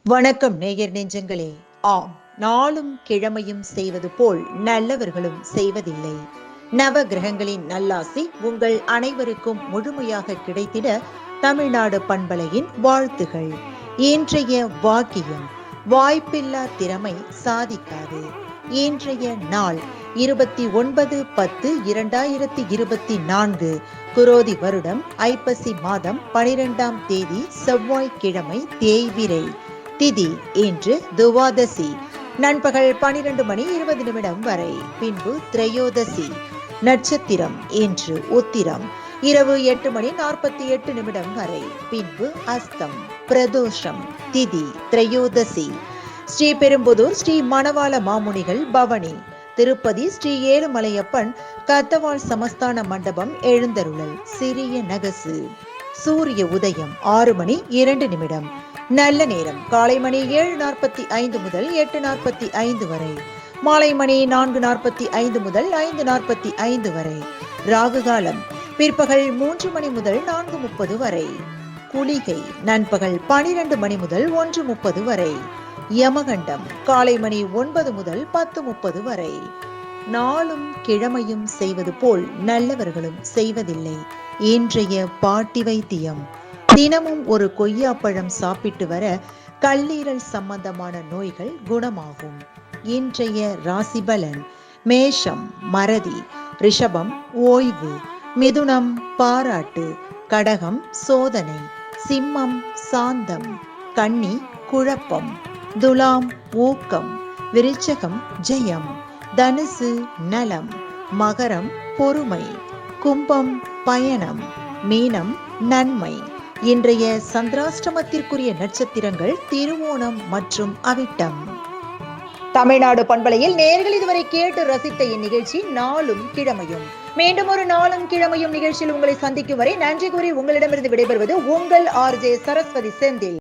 வணக்கம் நேயர் நெஞ்சங்களே. ஆம், நாளும் கிழமையும் செய்வது போல் நல்லவர்களும் செய்வதில்லை. நவ கிரகங்களின் நல்லாசி உங்கள் அனைவருக்கும் முழுமையாக கிடைத்திட தமிழ்நாடு பண்பலையின் வாழ்த்துகள். இன்றைய வாக்கியம்: வாய்ப்பில்லா திறமை சாதிக்காது. இன்றைய நாள் 29/10/2024, குரோதி வருடம் ஐப்பசி மாதம் 12ஆம் தேதி, செவ்வாய்க்கிழமை, தேய்பிறை. திதி இன்று துவாதசி. நண்பகல் 12:20 வரை. பின்பு திரையோதசி. நட்சத்திரம் இன்று உத்திரம். இரவு 8:48 வரை. பின்பு அஸ்தம். பிரதோஷம். திதி திரையோதசி. ஸ்ரீபெரும்புதூர் ஸ்ரீ மணவாள மாமுனிகள் பவனி. திருப்பதி ஸ்ரீ ஏழுமலையப்பன் கத்தவாள் சமஸ்தான மண்டபம் எழுந்தருளல். சிறிய நகசு. சூரிய உதயம் 6:02. நல்ல நேரம் காலை மணி 7:45 முதல் 8:45 வரை. மாலை மணி 4:45 முதல் 5:45 வரை. ராகு காலம் பிற்பகல் 3 மணி முதல் 4:30 வரை. குளிகை நண்பகல் 12 மணி முதல் 1:30 வரை. யமகண்டம் காலை மணி 9 முதல் 10:30 வரை. நாளும் கிழமையும் செய்வது போல் நல்லவர்களும் செய்வதில்லை. இன்றைய பாட்டி வைத்தியம்: தினமும் ஒரு கொய்யாப்பழம் சாப்பிட்டு வர கல்லீரல் சம்பந்தமான நோய்கள் குணமாகும். இன்றைய ராசி பலன்: மேஷம் மறதி, ரிஷபம் ஓய்வு, மிதுனம் பாராட்டு, கடகம் சோதனை, சிம்மம் சாந்தம், கன்னி குழப்பம், துலாம் ஊக்கம், விருச்சகம் ஜெயம், தனுசு நலம், மகரம் பொறுமை, கும்பம் பயணம், மீனம் நன்மை. இன்றைய சந்திராஷ்டமத்திற்குரிய நட்சத்திரங்கள் திருவோணம் மற்றும் அவிட்டம். தமிழ்நாடு பண்பலையில் நேயர்கள் இதுவரை கேட்டு ரசித்த இந்நிகழ்ச்சி நாளும் கிழமையும். மீண்டும் ஒரு நாளும் கிழமையும் நிகழ்ச்சியில் உங்களை சந்திக்கும் வரை நன்றி கூறி உங்களிடமிருந்து விடைபெறுவது உங்கள் RJ சரஸ்வதி செந்தில்.